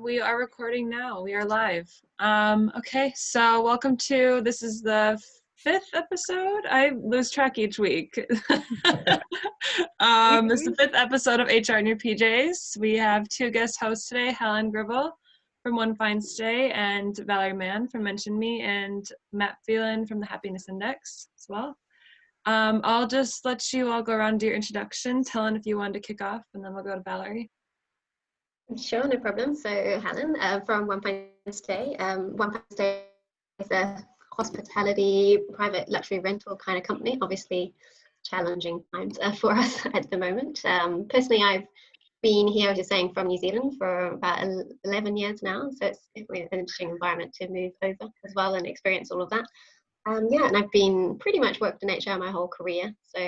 We are recording now. We are live. Okay, so welcome to, this is the 5th episode. I lose track each week. This is the 5th episode of HR in Your PJs. We have two guest hosts today, Helen Gribble from OneFineStay and Valerie Mann from Mention Me, and Matt Phelan from the Happiness Index as well. I'll just let you all go around and do your introductions. Helen, if you wanted to kick off, and then we'll go to Valerie. Sure, no problem. So Helen from OneFineStay. OneFineStay is a hospitality, private luxury rental kind of company. Obviously, challenging times for us at the moment. Personally, I've been here, as you're saying, from New Zealand for about 11 years now. So it's an interesting environment to move over as well and experience all of that. Yeah, and I've been pretty much worked in HR my whole career. So,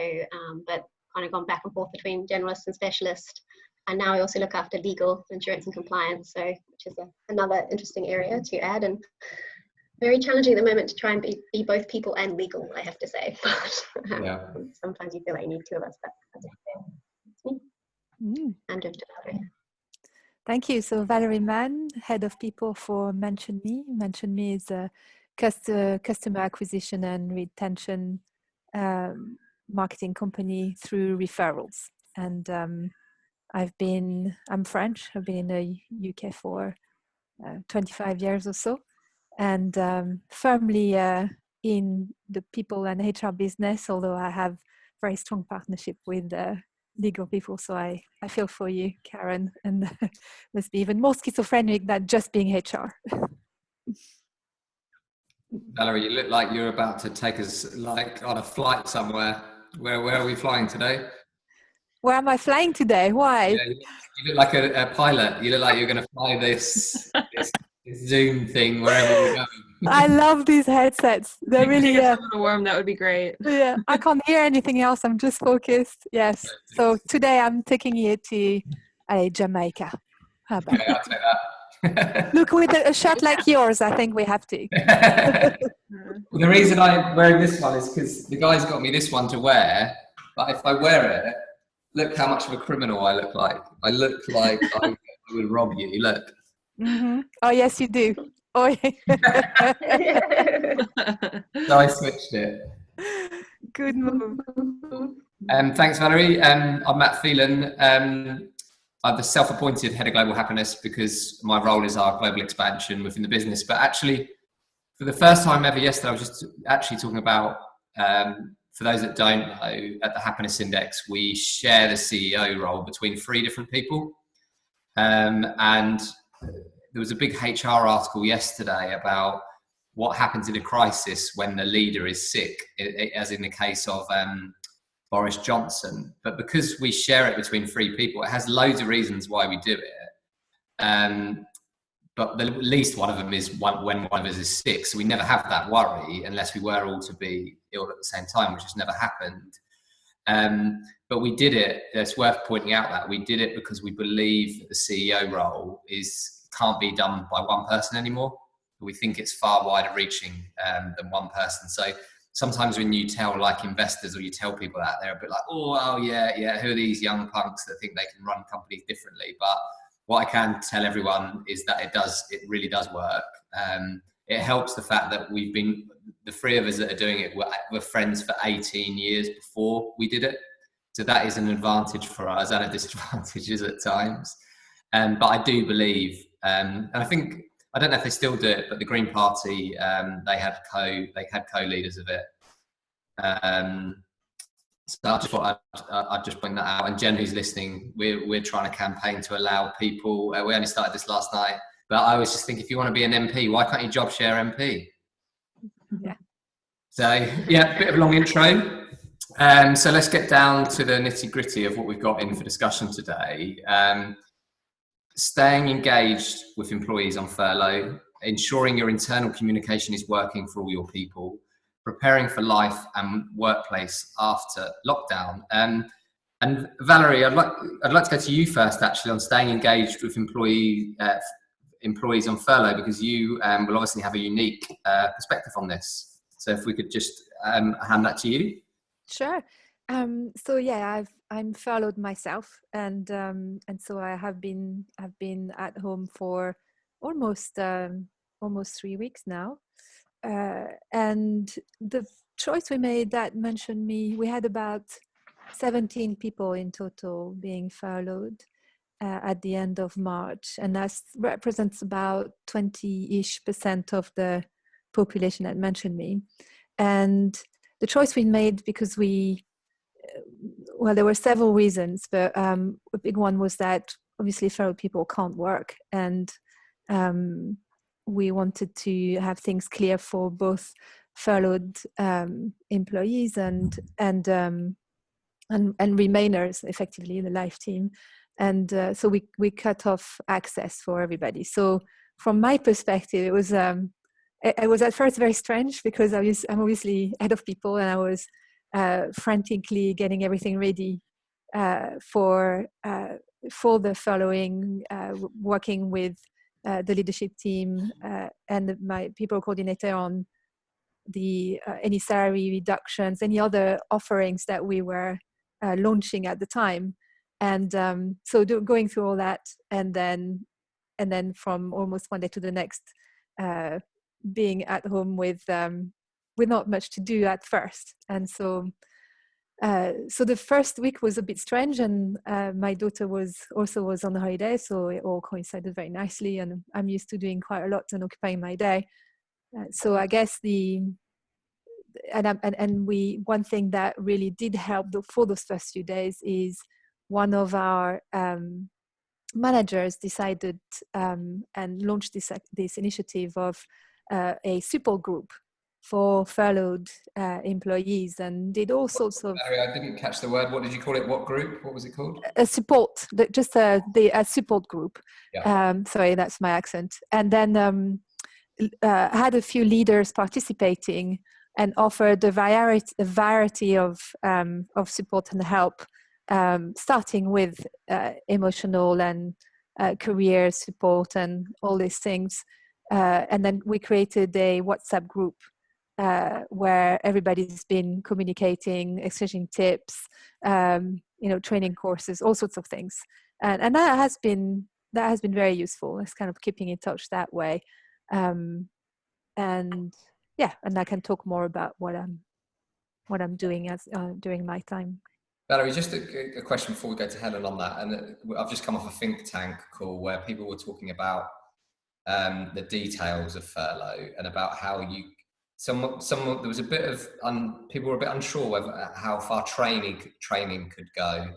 but kind of gone back and forth between generalist and specialist. And now I also look after legal, insurance and compliance, so which is another interesting area to add, and very challenging at the moment to try and be both people and legal, I have to say. Yeah. Sometimes you feel like you need two of us, but that's me. And over to Valerie. Thank you. So Valerie Mann, Head of People for Mention Me. Mention Me is a customer acquisition and retention marketing company through referrals. And I'm French. I've been in the UK for 25 years or so, and firmly in the people and HR business, although I have very strong partnership with legal people. So I feel for you, Karen, and must be even more schizophrenic than just being HR. Valerie, you look like you're about to take us like on a flight somewhere. Where are we flying today? Where am I flying today? Why? Yeah, you look like a pilot. You look like you're going to fly this Zoom thing wherever we're going. I love these headsets. They're really a little warm. That would be great. Yeah, I can't hear anything else. I'm just focused. Yes. So today I'm taking you to Jamaica. How about okay, I'll take that. Look, with a shirt like yours, I think we have to. Well, the reason I'm wearing this one is because the guy's got me this one to wear. But if I wear it, look how much of a criminal I look like. I look like I would rob you. Look. Mm-hmm. Oh, yes, you do. Oh, yeah. So I switched it. Good move. Thanks, Valerie. I'm Matt Phelan. I'm the self-appointed head of global happiness because my role is our global expansion within the business. But actually, for the first time ever yesterday, I was just actually talking about, for those that don't know, at the Happiness Index, we share the CEO role between 3 different people. And there was a big HR article yesterday about what happens in a crisis when the leader is sick, as in the case of Boris Johnson. But because we share it between 3 people, it has loads of reasons why we do it. But the least one of them is when one of us is sick. So we never have that worry unless we were all to be ill at the same time, which has never happened. But we did it. It's worth pointing out that we did it because we believe that the CEO role can't be done by one person anymore. We think it's far wider reaching than one person. So sometimes when you tell like investors or you tell people that, they're a bit like, oh yeah, who are these young punks that think they can run companies differently? But what I can tell everyone is that it really does work. It helps the fact that we've been, the 3 of us that are doing it, we're friends for 18 years before we did it. So that is an advantage for us and a disadvantage at times. But I do believe, and I think, I don't know if they still do it, but the Green Party, they had co-leaders of it. So I just thought I'd just point that out. And Jen, who's listening, we're trying to campaign to allow people. We only started this last night, but I always just think, if you want to be an MP, why can't you job share MP? Yeah. So yeah, bit of a long intro. So let's get down to the nitty gritty of what we've got in for discussion today. Staying engaged with employees on furlough, ensuring your internal communication is working for all your people, preparing for life and workplace after lockdown. And Valerie, I'd like to go to you first, actually, on staying engaged with employees on furlough, because you will obviously have a unique perspective on this. So if we could just hand that to you. Sure. So yeah, I'm furloughed myself, and so I have been at home for almost 3 weeks now. And the choice we made that mentioned me, we had about 17 people in total being furloughed at the end of March, and that represents about 20-ish% of the population that mentioned me. And the choice we made because well, there were several reasons, but a big one was that obviously furloughed people can't work, and we wanted to have things clear for both furloughed employees and remainers, effectively, the life team. And so we cut off access for everybody. So from my perspective, it was at first very strange because I'm obviously head of people, and I was frantically getting everything ready for the furloughing, working with the leadership team and my people coordinator on the any salary reductions, any other offerings that we were launching at the time, and so going through all that, and then from almost one day to the next, being at home with not much to do at first. And so the first week was a bit strange, and my daughter was on holiday, so it all coincided very nicely, and I'm used to doing quite a lot and occupying my day. So I guess one thing that really did help for those first few days is one of our managers decided and launched this initiative of a support group for furloughed employees, and did all sorts of. Valerie, I didn't catch the word. What did you call it? What group? What was it called? A support, just a support group. Yeah. Sorry, that's my accent. And then had a few leaders participating and offered a variety of support and help, starting with emotional and career support and all these things. And then we created a WhatsApp group where everybody's been communicating, exchanging tips, training courses, all sorts of things, and that has been very useful. It's kind of keeping in touch that way, and I can talk more about what I'm doing during my time. Valerie, just a question before we go to Helen on that. And I've just come off a think tank call where people were talking about the details of furlough and about how there was a bit of people were a bit unsure how far training could go.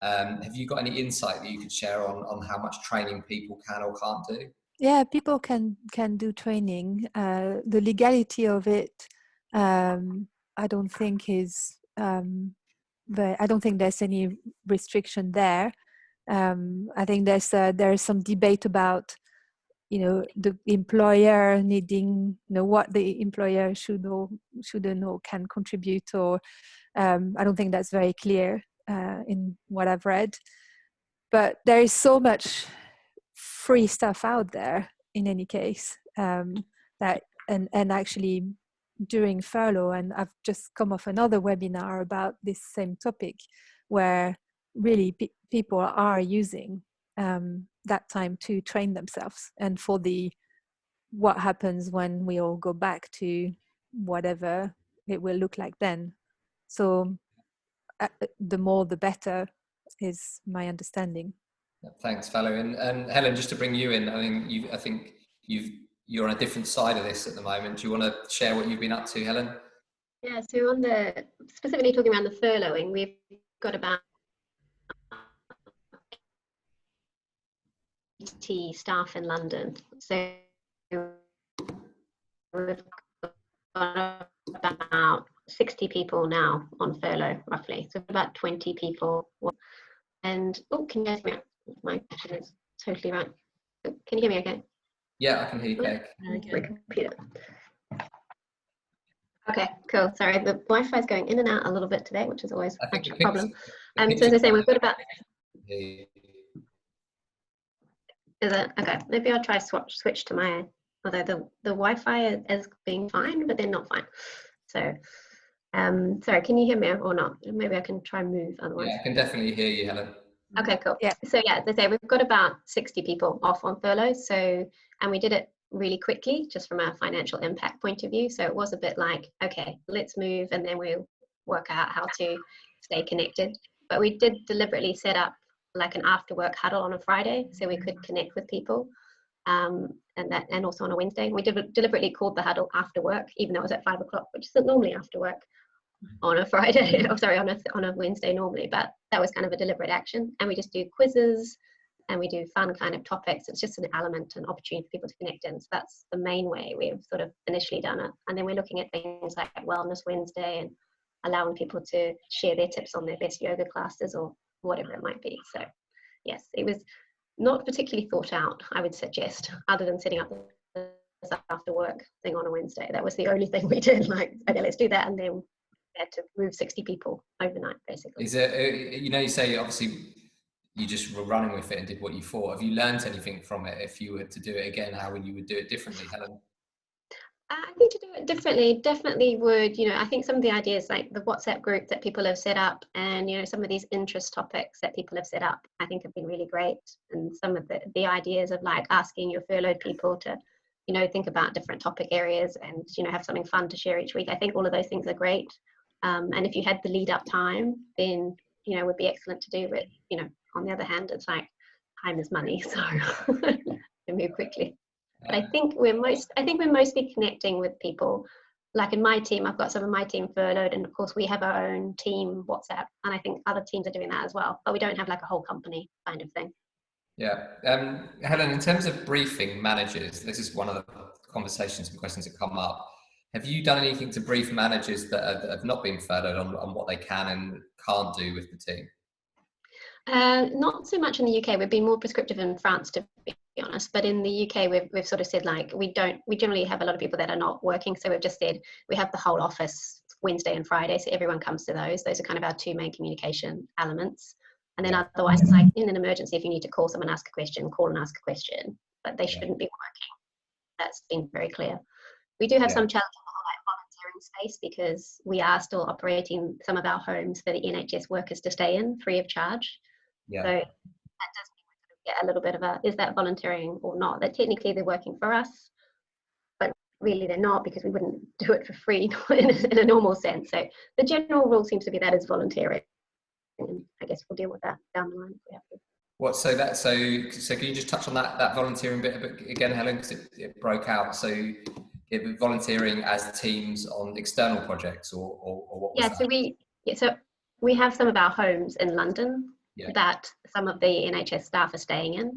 Have you got any insight that you could share on how much training people can or can't do? Yeah, people can do training. The legality of it, I don't think is. But I don't think there's any restriction there. I think there's some debate about, the employer needing, what the employer should or shouldn't or can contribute, or I don't think that's very clear in what I've read. But there is so much free stuff out there in any case, that and actually during furlough, and I've just come off another webinar about this same topic, where really people are using that time to train themselves and for what happens when we all go back to whatever it will look like then. So the more the better is my understanding. Thanks, Valerie. And Helen, just to bring you in, I think you're on a different side of this at the moment. Do you want to share what you've been up to, Helen? Yeah, so specifically talking around the furloughing, we've got about 80 staff in London. So we've got about 60 people now on furlough, roughly. So about 20 people. And can you hear me? My connection is totally right. Can you hear me okay? Yeah, I can hear you okay. My computer. Okay, cool. Sorry, the Wi-Fi is going in and out a little bit today, which is always a problem. So as I say, we've got about. Is it okay? Maybe I'll try switch to my. Although the Wi-Fi is being fine, but they're not fine. So Sorry, can you hear me or not? Maybe I can try and move otherwise. Yeah, I can definitely hear you, Helen. Okay, cool. Yeah. So yeah, as I say, we've got about 60 people off on furlough. So, and we did it really quickly, just from a financial impact point of view. So it was a bit like, okay, let's move, and then we'll work out how to stay connected. But we did deliberately set up like an after work huddle on a Friday, so we could connect with people. And also on a Wednesday, we deliberately called the huddle after work, even though it was at 5 o'clock, which isn't normally after work on a Friday. Oh, sorry, on a Wednesday normally, but that was kind of a deliberate action. And we just do quizzes, and we do fun kind of topics. It's just an element, an opportunity for people to connect in. So that's the main way we've sort of initially done it. And then we're looking at things like Wellness Wednesday and allowing people to share their tips on their best yoga classes or whatever it might be. So yes, it was not particularly thought out, I would suggest, other than setting up the after work thing on a Wednesday. That was the only thing we did, like, okay, let's do that. And then we had to move 60 people overnight, basically. Is it, you say obviously you just were running with it and did what you thought. Have you learned anything from it? If you were to do it again, how would you do it differently, Helen? I think to do it differently, definitely would, I think some of the ideas like the WhatsApp group that people have set up and, some of these interest topics that people have set up, I think have been really great. And some of the ideas of like asking your furloughed people to, think about different topic areas and, have something fun to share each week. I think all of those things are great. And if you had the lead up time, then, would be excellent to do. But, on the other hand, it's like time is money. So you move quickly. But I think we're mostly connecting with people. Like in my team, I've got some of my team furloughed, and of course we have our own team WhatsApp, and I think other teams are doing that as well. But we don't have like a whole company kind of thing. Yeah, Helen, in terms of briefing managers, this is one of the conversations and questions that come up. Have you done anything to brief managers that have not been furloughed on what they can and can't do with the team? Not so much in the UK. We've been more prescriptive in France, to be honest. But in the UK, we've sort of said like we generally have a lot of people that are not working. So we've just said we have the whole office Wednesday and Friday, so everyone comes to those. Those are kind of our two main communication elements. And then otherwise, it's like in an emergency, if you need to call someone, ask a question, call and ask a question. But they shouldn't be working. That's been very clear. We do have some challenge on the whole volunteering space because we are still operating some of our homes for the NHS workers to stay in free of charge. Yeah. So that does mean we sort of get a little bit of is that volunteering or not? That technically they're working for us, but really they're not, because we wouldn't do it for free in a normal sense. So the general rule seems to be that is volunteering. And I guess we'll deal with that down the line if we have to. So can you just touch on that volunteering bit again, Helen, because it broke out. So volunteering as teams on external projects or what was that? So we have some of our homes in London that some of the NHS staff are staying in,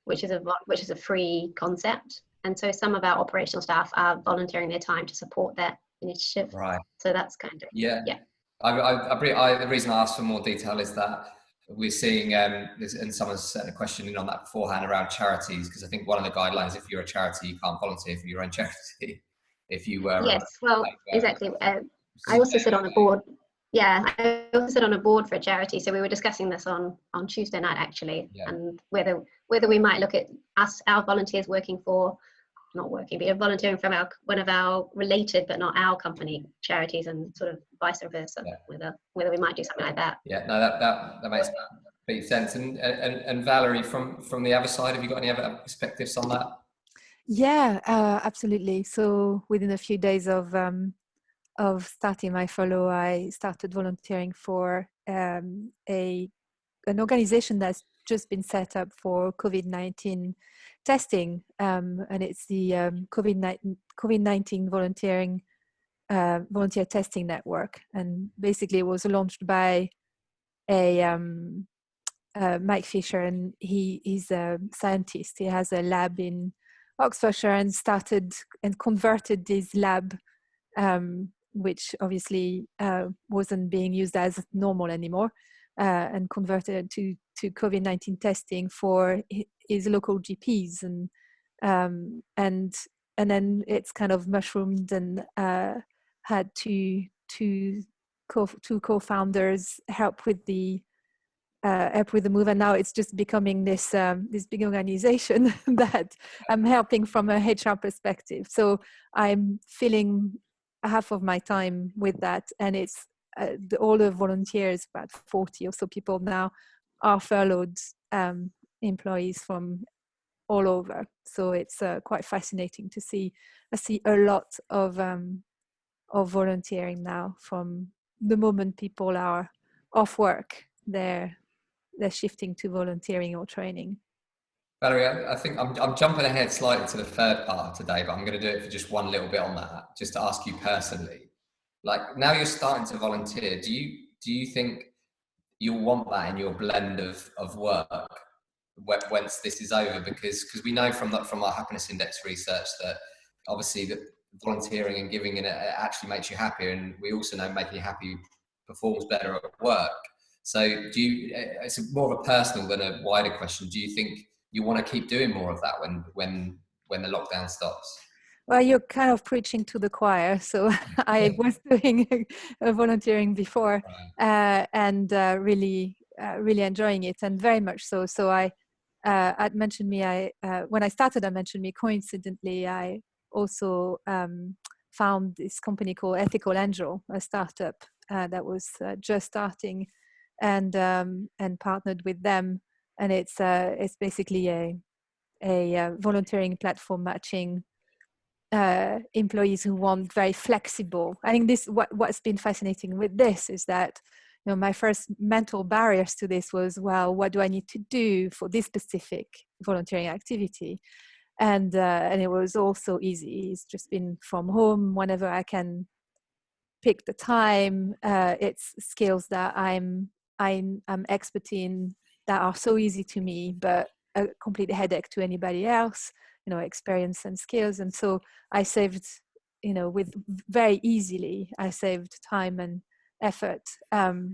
which is a free concept. And so some of our operational staff are volunteering their time to support that initiative. Right. So that's kind of the reason I asked for more detail is that we're seeing, and someone's sent a question in on that beforehand around charities, because I think one of the guidelines, if you're a charity, you can't volunteer for your own charity. If you were, exactly. I also sit on a board. Yeah, I also sit on a board for a charity. So we were discussing this on Tuesday night actually, and whether we might look at our volunteers volunteering from one of our related but not our company charities, and sort of vice versa, whether we might do something like that. Yeah, no, that makes complete sense. And Valerie, from the other side, have you got any other perspectives on that? Yeah, absolutely. So within a few days of starting my furlough, I started volunteering for an organization that's just been set up for COVID-19 testing, and it's the COVID-19 volunteer testing network. And basically it was launched by Mike Fisher, and he's a scientist. He has a lab in Oxfordshire and started and converted this lab, which obviously wasn't being used as normal anymore, and converted to COVID-19 testing for his local GPs, and then it's kind of mushroomed and had two co-founders help with the move, and now it's just becoming this big organization that I'm helping from a HR perspective. So I'm feeling half of my time with that, and it's all the volunteers, about 40 or so people now, are furloughed employees from all over. So it's quite fascinating to see. I see a lot of volunteering now. From the moment people are off work, they're shifting to volunteering or training. Valerie, I think I'm jumping ahead slightly to the third part today, but I'm going to do it for just one little bit on that, just to ask you personally. Like, now you're starting to volunteer, do you think you'll want that in your blend of work once this is over? Because we know from our happiness index research that obviously that volunteering and giving it actually makes you happier, and we also know making you happy performs better at work. So it's more of a personal than a wider question, do you think you want to keep doing more of that when the lockdown stops? Well, you're kind of preaching to the choir. So I was doing volunteering before, and really enjoying it, and very much so. So at Mention Me, when I started at Mention Me, coincidentally, I also found this company called Ethical Angel, a startup that was just starting, and partnered with them. And it's basically a volunteering platform matching employees who want very flexible. I think what's been fascinating with this is that, my first mental barriers to this was, well, what do I need to do for this specific volunteering activity? And it was all so easy. It's just been from home whenever I can pick the time. It's skills that I'm expert in, that are so easy to me, but a complete headache to anybody else. Experience and skills. And so I saved, with very easily, I saved time and effort. But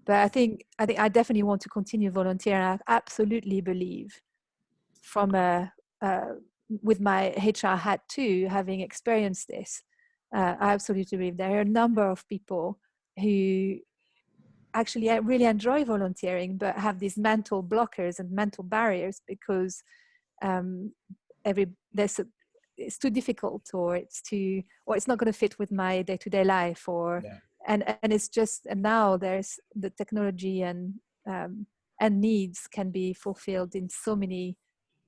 I think I definitely want to continue volunteering. I absolutely believe, from with my HR hat too, having experienced this, I absolutely believe there are a number of people who actually really enjoy volunteering, but have these mental blockers and mental barriers because it's too difficult, or it's not going to fit with my day-to-day life, and it's just, and now there's the technology and needs can be fulfilled in so many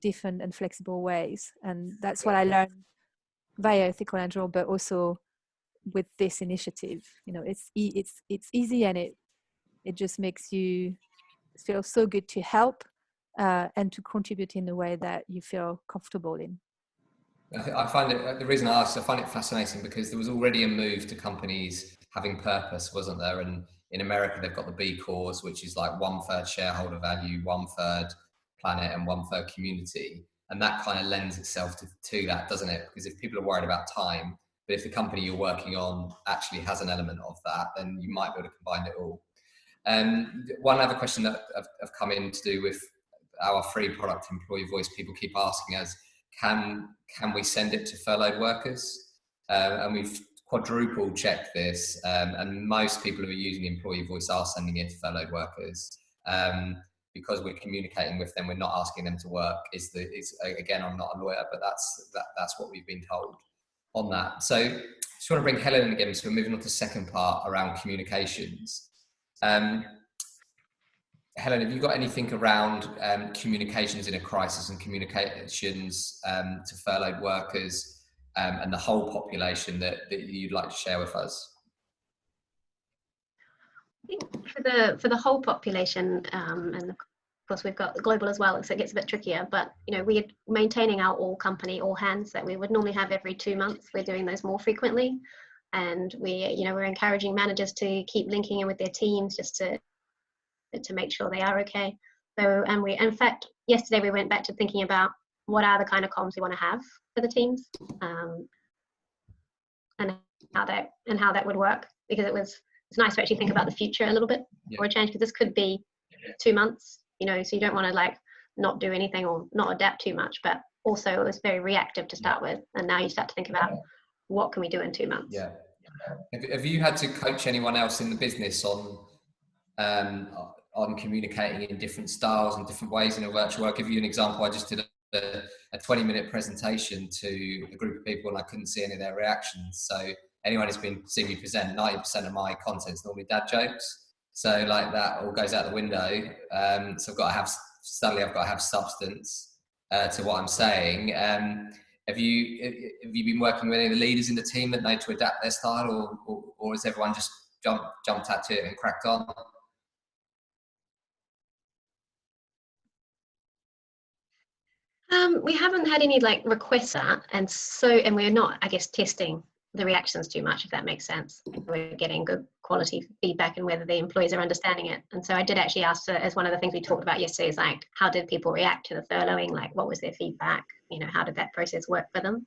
different and flexible ways. And that's what I learned via Ethical Angel, but also with this initiative. It's easy, and it just makes you feel so good to help and to contribute in a way that you feel comfortable in. I find it, the reason I asked, I find it fascinating because there was already a move to companies having purpose, wasn't there? And in America, they've got the B Corps, which is like 1/3 shareholder value, 1/3 planet, and 1/3 community. And that kind of lends itself to that, doesn't it? Because if people are worried about time, but if the company you're working on actually has an element of that, then you might be able to combine it all. One other question that I've come in to do with our free product, Employee Voice, people keep asking us, can we send it to furloughed workers? And we've quadruple checked this, and most people who are using Employee Voice are sending it to furloughed workers. Because we're communicating with them, we're not asking them to work. Again, I'm not a lawyer, but that's what we've been told on that. So I just want to bring Helen in again. So we're moving on to the second part around communications. Helen, have you got anything around communications in a crisis and communications to furloughed workers and the whole population that you'd like to share with us? For the whole population, and of course we've got global as well, so it gets a bit trickier, but we're maintaining our all company all hands that we would normally have every 2 months. We're doing those more frequently, and we're encouraging managers to keep linking in with their teams just to make sure they are okay. So, and in fact, yesterday we went back to thinking about what are the kind of comms we want to have for the teams, and how that would work, because it's nice to actually think about the future a little bit for a change, because this could be 2 months, so you don't want to like not do anything or not adapt too much, but also it was very reactive to start with, and now you start to think about what can we do in 2 months. Yeah. Have you had to coach anyone else in the business on communicating in different styles and different ways in a virtual? I'll give you an example. I just did a 20-minute presentation to a group of people and I couldn't see any of their reactions. So anyone who's been seeing me present, 90% of my content's normally dad jokes. So like that all goes out the window. So I've got to have substance to what I'm saying. Have you been working with any of the leaders in the team that know to adapt their style, or has everyone just jumped at it and cracked on? We haven't had any like requests and we're not, I guess, testing the reactions too much, if that makes sense. We're getting good quality feedback and whether the employees are understanding it. And so I did actually ask, as one of the things we talked about yesterday, is like, how did people react to the furloughing? Like, what was their feedback? You know, how did that process work for them?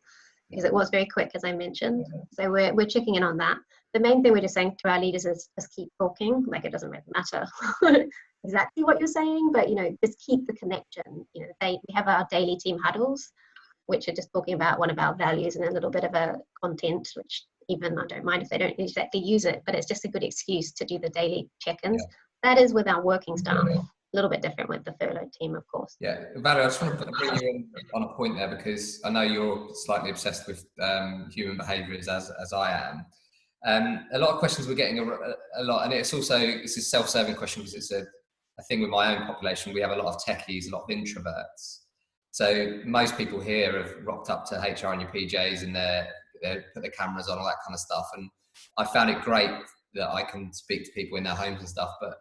Because it was very quick, as I mentioned. So we're checking in on that. The main thing we're just saying to our leaders is just keep talking. Like, it doesn't really matter exactly what you're saying, but, you know, just keep the connection. You know, we have our daily team huddles, which are just talking about one of our values and a little bit of a content, which even I don't mind if they don't exactly use it, but it's just a good excuse to do the daily check-ins. Yeah. That is with our working staff. A little bit different with the furlough team, of course. Yeah, Valerie, I just want to bring you in on a point there, because I know you're slightly obsessed with human behaviours as I am. A lot of questions we're getting a lot, and it's a self-serving question because it's a thing with my own population. We have a lot of techies, a lot of introverts. So most people here have rocked up to HR in your PJs and they put their cameras on, all that kind of stuff. And I found it great that I can speak to people in their homes and stuff, but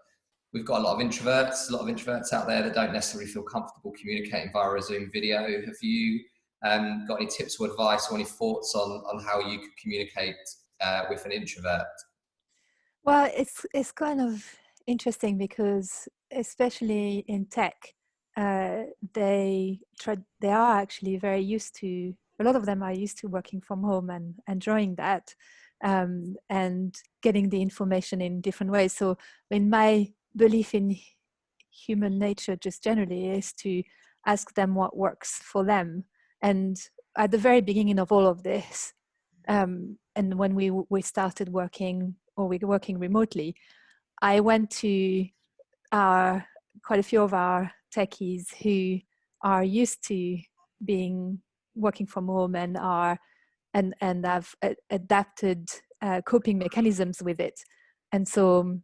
we've got a lot of introverts out there that don't necessarily feel comfortable communicating via a Zoom video. Have you got any tips or advice or any thoughts on how you could communicate with an introvert? Well, it's kind of interesting because especially in tech, they are actually very used to, a lot of them are used to working from home and enjoying that, and getting the information in different ways. So in my belief in human nature just generally is to ask them what works for them. And at the very beginning of all of this, and when we started working, or we were working remotely, I went to quite a few of our techies who are used to working from home and have adapted coping mechanisms with it. And so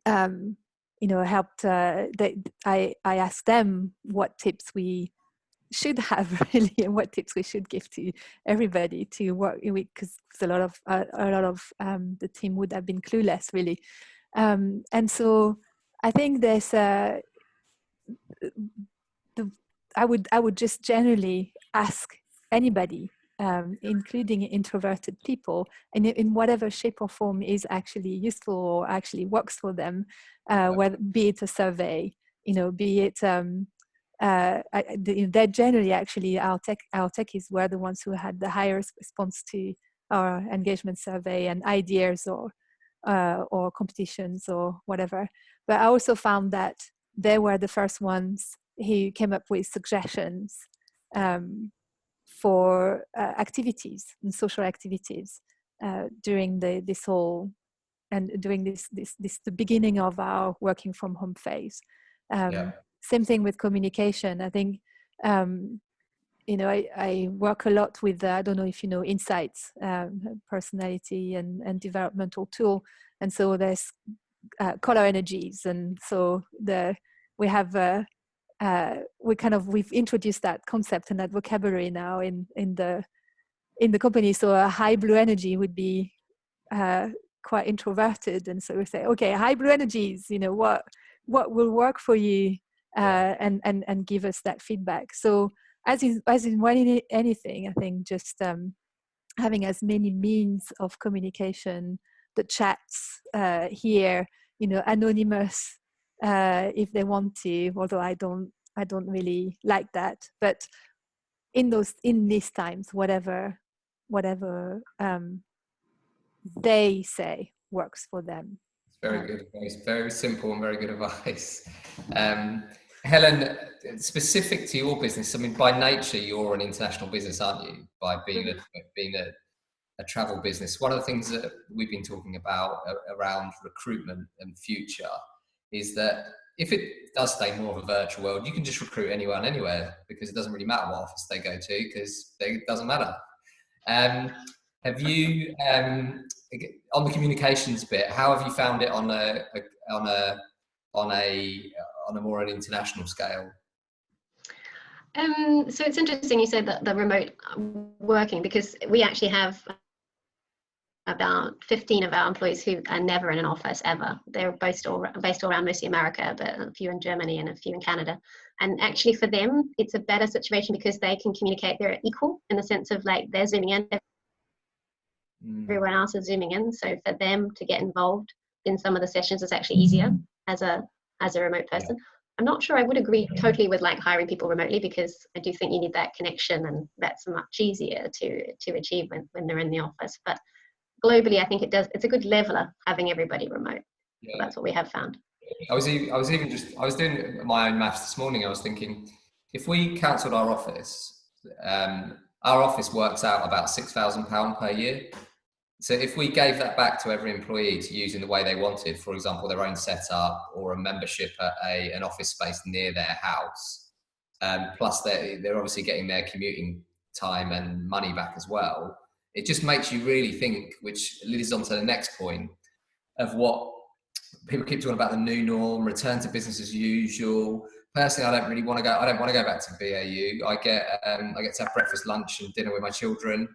helped. I asked them what tips we should have really, and what tips we should give to everybody to work with, because a lot of the team would have been clueless really. And so I think there's I would just generally ask anybody, including introverted people, and in whatever shape or form is actually useful or actually works for them, whether be it a survey, be it they're generally actually our techies were the ones who had the highest response to our engagement survey and ideas or competitions or whatever. But I also found that they were the first ones who came up with suggestions for activities and social activities during this whole, and during this the beginning of our working from home phase. Same thing with communication. I think I work a lot with I don't know if you know Insights, personality and developmental tool, and so there's color energies, and so we have we've introduced that concept and that vocabulary now in the company. So a high blue energy would be quite introverted, and so we say, okay, high blue energies, what will work for you, and give us that feedback. So as in anything, I think just having as many means of communication, the chats here, anonymous if they want to, although I don't really like that. But in these times, whatever they say works for them. It's very good advice, very simple and very good advice. Helen, specific to your business, I mean, by nature, you're an international business, aren't you? By being a travel business. One of the things that we've been talking about around recruitment and future is that if it does stay more of a virtual world, you can just recruit anyone, anywhere, because it doesn't really matter what office they go to, because it doesn't matter. Have you, on the communications bit, how have you found it on a more an international scale? So it's interesting you said that the remote working, because we actually have about 15 of our employees who are never in an office ever. They're based all around mostly America, but a few in Germany and a few in Canada. And actually for them, it's a better situation because they can communicate. They're equal in the sense of like they're zooming in, everyone else is zooming in. So for them to get involved in some of the sessions is actually easier as a remote person. Yeah. I'm not sure I would agree totally with like hiring people remotely, because I do think you need that connection, and that's much easier to achieve when they're in the office. But globally, I think it's a good leveler having everybody remote. Yeah. So that's what we have found. I was doing my own maths this morning. I was thinking, if we cancelled our office works out about £6,000 per year. So if we gave that back to every employee to use in the way they wanted, for example, their own setup or a membership at an office space near their house, plus they're obviously getting their commuting time and money back as well. It just makes you really think, which leads on to the next point of what people keep talking about, the new norm, return to business as usual. Personally, I don't want to go back to BAU. I get to have breakfast, lunch and dinner with my children.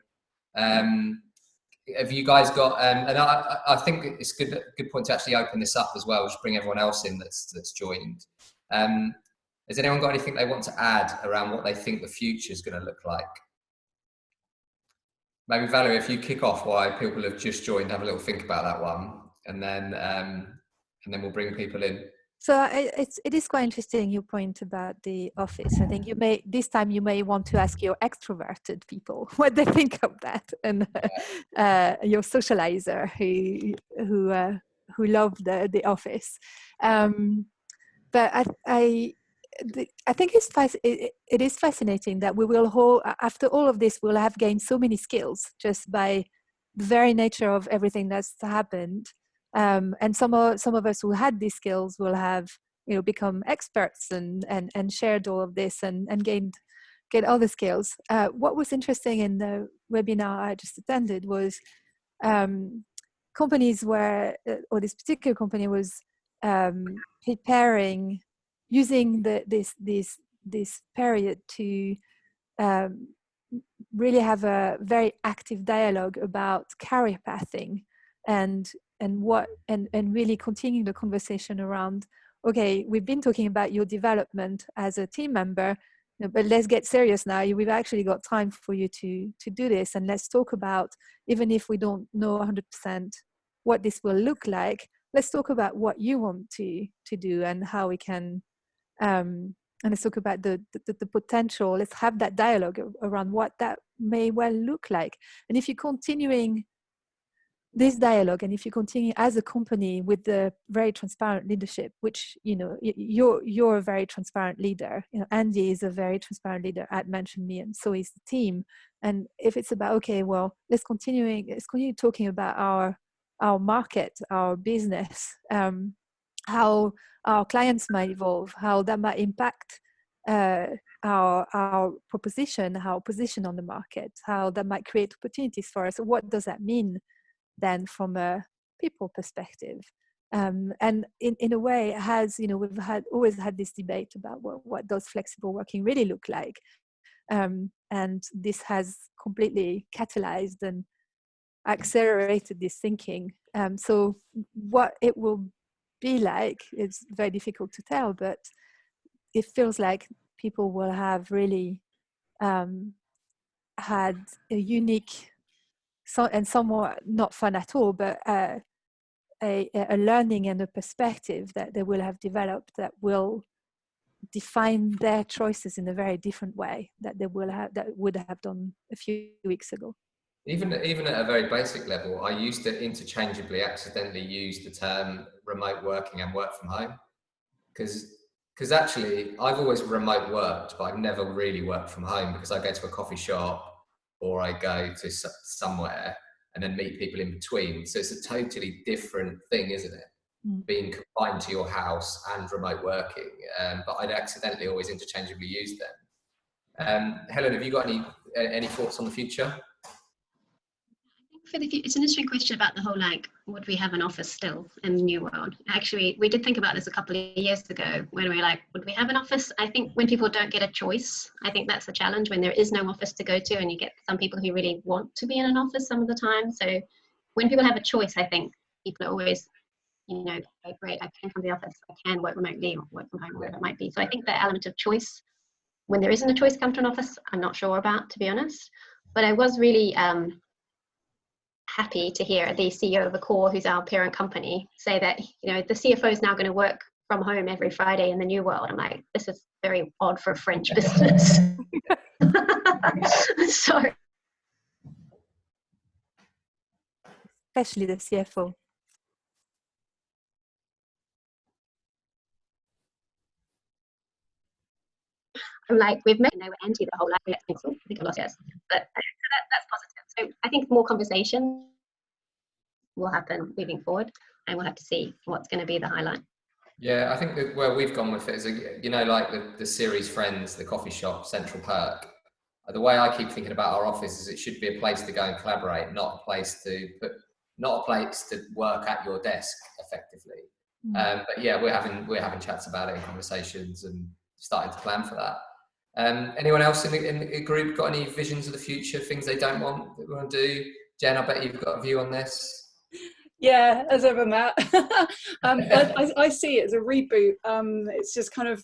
Have you guys got, and I think it's good point to actually open this up as well, just bring everyone else in that's joined. Has anyone got anything they want to add around what they think the future is going to look like? Maybe Valerie, if you kick off why people have just joined, have a little think about that one, and then we'll bring people in. So it is quite interesting your point about the office. I think you may want to ask your extroverted people what they think of that, and your socializer who love the office. But I think it is fascinating that we will after all of this we'll have gained so many skills just by the very nature of everything that's happened. And some of us who had these skills will have, become experts and shared all of this and gained other skills. What was interesting in the webinar I just attended was companies or this particular company was preparing, using this period to really have a very active dialogue about career pathing and really continue the conversation around, okay, we've been talking about your development as a team member, but let's get serious now. We've actually got time for you to do this, and let's talk about, even if we don't know 100% what this will look like, let's talk about what you want to do and how we can and let's talk about the potential. Let's have that dialogue around what that may well look like. And if you're continuing this dialogue, and if you continue as a company with the very transparent leadership, which you're a very transparent leader, Andy is a very transparent leader at Mention Me, and so is the team. And if it's about, okay, well, let's continue talking about our market, our business, how our clients might evolve, how that might impact our proposition, our position on the market, how that might create opportunities for us. What does that mean then from a people perspective? And in a way, we've always had this debate about what does flexible working really look like, and this has completely catalyzed and accelerated this thinking. So what it will be like, it's very difficult to tell, but it feels like people will have really had a unique, and somewhat not fun at all, but a learning and a perspective that they will have developed that will define their choices in a very different way that would have done a few weeks ago. Even at a very basic level, I used to interchangeably accidentally use the term remote working and work from home, because actually I've always remote worked, but I've never really worked from home, because I go to a coffee shop or I go to somewhere and then meet people in between. So it's a totally different thing, isn't it? Being confined to your house and remote working. But I'd accidentally always interchangeably use them. Helen, have you got any thoughts on the future? for the future, it's an interesting question about the whole, like, would we have an office still in the new world? Actually, we did think about this a couple of years ago when we were like, would we have an office? I think when people don't get a choice, I think that's a challenge when there is no office to go to, and you get some people who really want to be in an office some of the time. So when people have a choice, I think people are always, you know, okay, great, I can come to the office, I can work remotely or work from home, whatever it might be. So I think the element of choice, when there isn't a choice to come to an office, I'm not sure about, to be honest. But I was really happy to hear the CEO of Accor, who's our parent company, say that, you know, the CFO is now going to work from home every Friday in the new world. I'm like, this is very odd for a French business. So, Especially the CFO. I'm like, we've met, they were anti the whole like, I think I lost yes, but that's positive. So I think more conversation will happen moving forward, and we'll have to see what's going to be the highlight. Yeah, I think that where we've gone with it is, you know, like the series Friends, the coffee shop, Central Perk. The way I keep thinking about our office is it should be a place to go and collaborate, not a place to work at your desk effectively. But yeah, we're having chats about it in conversations and starting to plan for that. Anyone else in the group got any visions of the future, things they don't want that we want to do? Jen, I bet you've got a view on this. Yeah, as ever, Matt. I see it as a reboot. It's just kind of,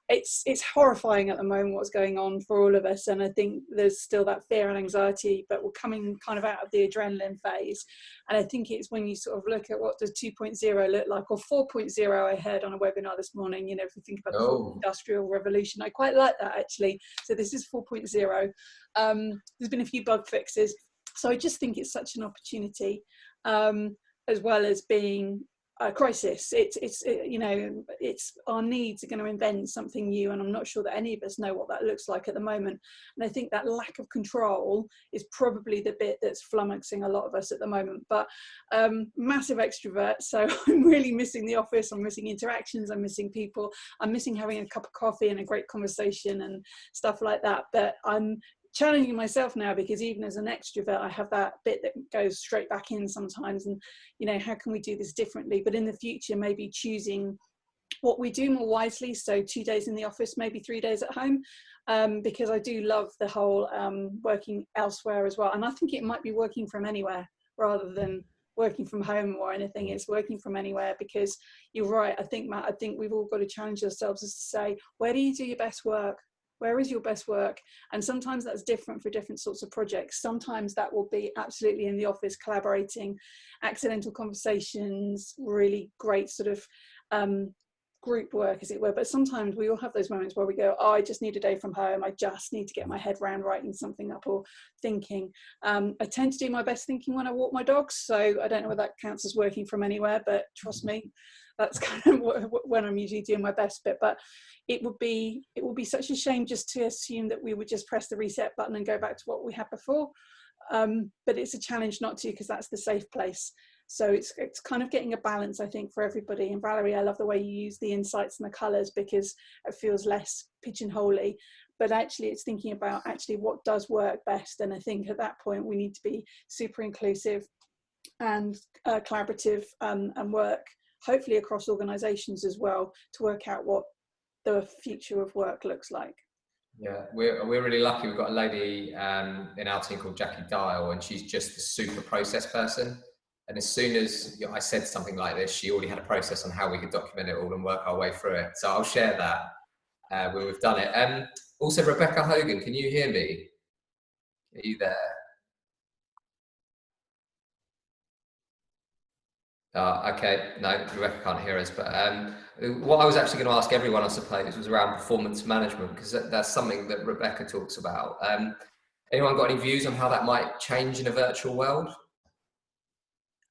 it's horrifying at the moment what's going on for all of us, and I think there's still that fear and anxiety, but we're coming kind of out of the adrenaline phase. And I think it's when you sort of look at what does 2.0 look like, or 4.0, I heard on a webinar this morning, you know, if we think about the fourth industrial revolution, I quite like that actually. So this is 4.0. There's been a few bug fixes, so I just think it's such an opportunity, as well as being a crisis. It's you know, it's our needs are going to invent something new, and I'm not sure that any of us know what that looks like at the moment. And I think that lack of control is probably the bit that's flummoxing a lot of us at the moment. But massive extrovert, so I'm really missing the office. I'm missing interactions. I'm missing people. I'm missing having a cup of coffee and a great conversation and stuff like that. But I'm challenging myself now, because even as an extrovert, I have that bit that goes straight back in sometimes, and you know, how can we do this differently? But in the future, maybe choosing what we do more wisely, so 2 days in the office, maybe 3 days at home, because I do love the whole working elsewhere as well. And I think it might be working from anywhere rather than working from home or anything. It's working from anywhere, because you're right, I think, Matt, I think we've all got to challenge ourselves as to say, where do you do your best work? Where is your best work? And sometimes that's different for different sorts of projects. Sometimes that will be absolutely in the office, collaborating, accidental conversations, really great sort of group work, as it were. But sometimes we all have those moments where we go, oh, I just need a day from home. I just need to get my head around writing something up or thinking. I tend to do my best thinking when I walk my dogs, so I don't know whether that counts as working from anywhere, but trust me, that's kind of when I'm usually doing my best bit. But it would be such a shame just to assume that we would just press the reset button and go back to what we had before. But it's a challenge not to, because that's the safe place. So it's kind of getting a balance, I think, for everybody. And Valerie, I love the way you use the insights and the colours, because it feels less pigeonholey. But actually, it's thinking about actually what does work best. And I think at that point, we need to be super inclusive and collaborative, and work hopefully across organisations as well, to work out what the future of work looks like. Yeah, we're really lucky. We've got a lady in our team called Jackie Dial, and she's just a super process person. And as soon as I said something like this, she already had a process on how we could document it all and work our way through it. So I'll share that when we've done it. Also, Rebecca Hogan, can you hear me? Are you there? Okay, no, Rebecca can't hear us. But what I was actually going to ask everyone, I suppose, was around performance management, because that's something that Rebecca talks about. Anyone got any views on how that might change in a virtual world?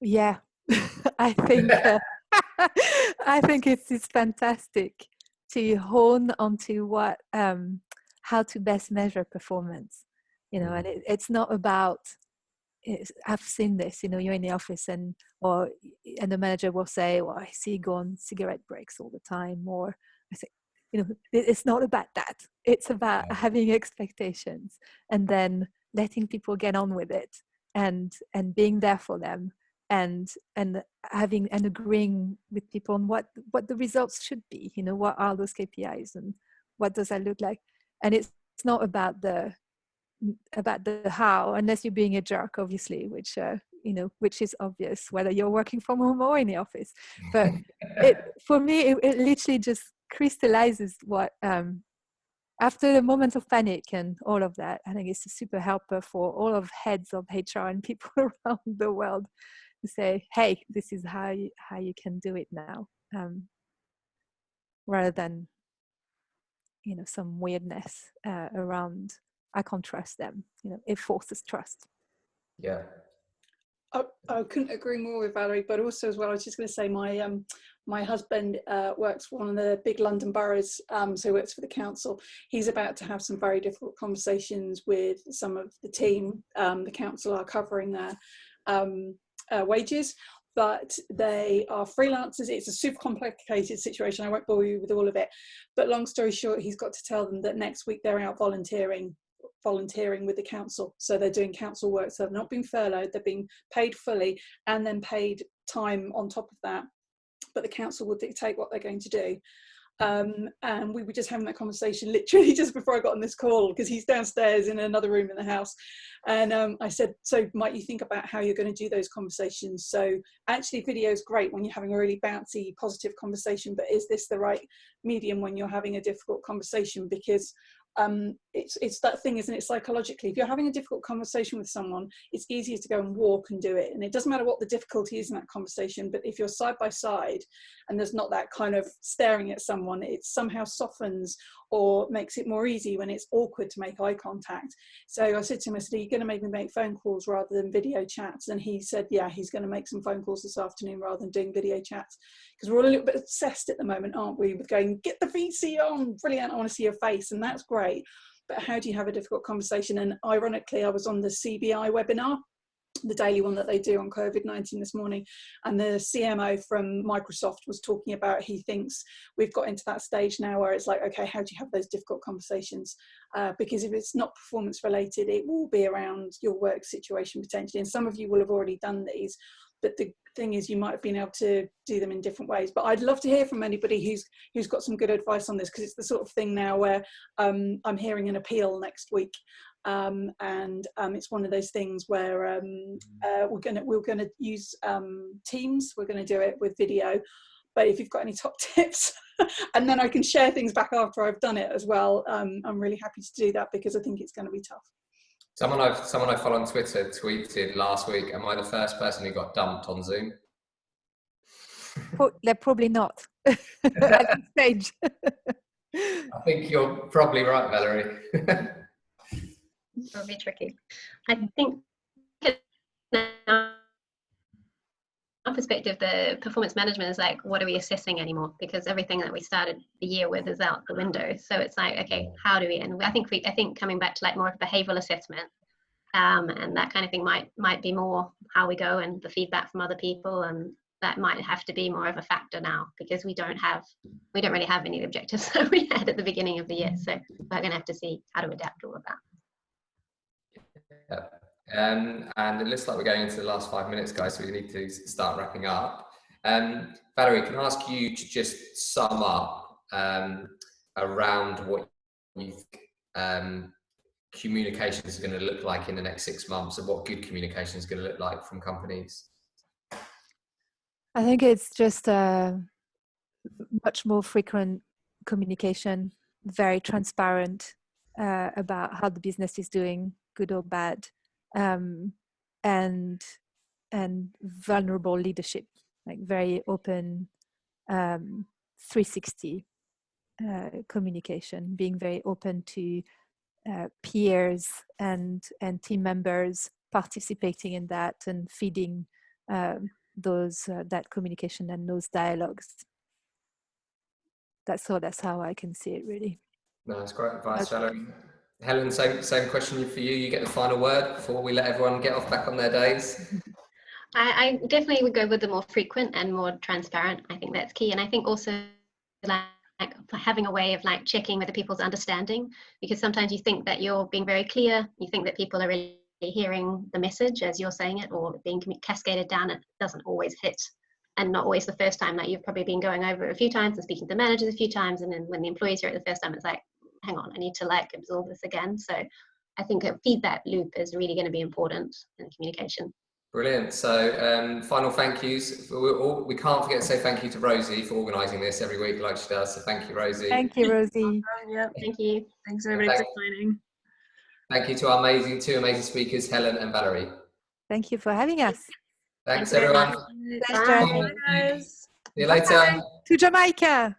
Yeah, I think I think it's fantastic to hone onto what how to best measure performance. You know, and it's not about. I've seen this. You know, you're in the office and the manager will say, "Well, I see you go on cigarette breaks all the time," or I say, you know, it's not about that. It's about having expectations and then letting people get on with it. and being there for them, and having and agreeing with people on what the results should be. What are those KPIs and what does that look like? And it's not about the how, unless you're being a jerk, obviously, which which is obvious whether you're working from home or in the office. But for me, it literally just crystallizes what after the moment of panic and all of that, I think it's a super helper for all of heads of HR and people around the world to say, hey, this is how you can do it now, rather than some weirdness around I can't trust them. It forces trust. Yeah. I couldn't agree more with Valerie, but also as well, I was just going to say my husband works for one of the big London boroughs, so he works for the council. He's about to have some very difficult conversations with some of the team. The council are covering their wages, but they are freelancers. It's a super complicated situation. I won't bore you with all of it, but long story short, he's got to tell them that next week they're out volunteering with the council. So they're doing council work. So they've not been furloughed, they're being paid fully and then paid time on top of that. But the council will dictate what they're going to do. And we were just having that conversation literally just before I got on this call, because he's downstairs in another room in the house. And I said, so might you think about how you're going to do those conversations? So actually video is great when you're having a really bouncy, positive conversation, but is this the right medium when you're having a difficult conversation? Because it's that thing, isn't it, psychologically, if you're having a difficult conversation with someone, it's easier to go and walk and do it, and it doesn't matter what the difficulty is in that conversation. But if you're side by side and there's not that kind of staring at someone, it somehow softens or makes it more easy when it's awkward to make eye contact. So I said to him, I said, are you going to make me make phone calls rather than video chats? And he said, yeah, he's going to make some phone calls this afternoon rather than doing video chats, because we're all a little bit obsessed at the moment, aren't we, with going, get the VC on, brilliant, I want to see your face, and that's great. But how do you have a difficult conversation? And ironically, I was on the CBI webinar, the daily one that they do on COVID-19 this morning, and the CMO from Microsoft was talking about, he thinks we've got into that stage now where it's like, okay, how do you have those difficult conversations? Because if it's not performance related, it will be around your work situation potentially, and some of you will have already done these, but the thing is you might have been able to do them in different ways. But I'd love to hear from anybody who's got some good advice on this, because it's the sort of thing now where I'm hearing an appeal next week, and it's one of those things where we're gonna use Teams. We're gonna do it with video, but if you've got any top tips and then I can share things back after I've done it as well, I'm really happy to do that, because I think it's going to be tough. Someone I follow on Twitter tweeted last week, am I the first person who got dumped on Zoom? They're probably not at this stage. I think you're probably right, Valerie. It'll be tricky. I think our perspective, the performance management is like, what are we assessing anymore? Because everything that we started the year with is out the window. So it's like, okay, how do we? And I think coming back to like more of a behavioural assessment, and that kind of thing might be more how we go and the feedback from other people, and that might have to be more of a factor now, because we don't really have any objectives that we had at the beginning of the year. So we're going to have to see how to adapt all of that. Yeah. And it looks like we're going into the last 5 minutes, guys, so we need to start wrapping up. Valerie, can I ask you to just sum up around what you think communications are going to look like in the next 6 months, and what good communication is going to look like from companies? I think it's just much more frequent communication, very transparent about how the business is doing, good or bad, and vulnerable leadership, like very open 360 communication, being very open to peers and team members participating in that and feeding that communication and those dialogues. That's how I can see it, really. No, that's great advice, Valerie. Helen, same question for you. You get the final word before we let everyone get off back on their days. I definitely would go with the more frequent and more transparent. I think that's key. And I think also like having a way of like checking whether people's understanding, because sometimes you think that you're being very clear, you think that people are really hearing the message as you're saying it or being cascaded down, it doesn't always hit, and not always the first time. Like you've probably been going over it a few times and speaking to managers a few times, and then when the employees hear it the first time, it's like, hang on, I need to like absorb this again. So I think a feedback loop is really going to be important in communication. Brilliant. So final thank yous. We can't forget to say thank you to Rosie for organising this every week like she does. So thank you, Rosie. Thank you, Rosie. Yep. Thank you. Thanks everybody for joining. Thank you to our two amazing speakers, Helen and Valerie. Thank you for having us. Thanks, Thank you very everyone. much. Pleasure. Bye. Bye guys. See you later. To Jamaica.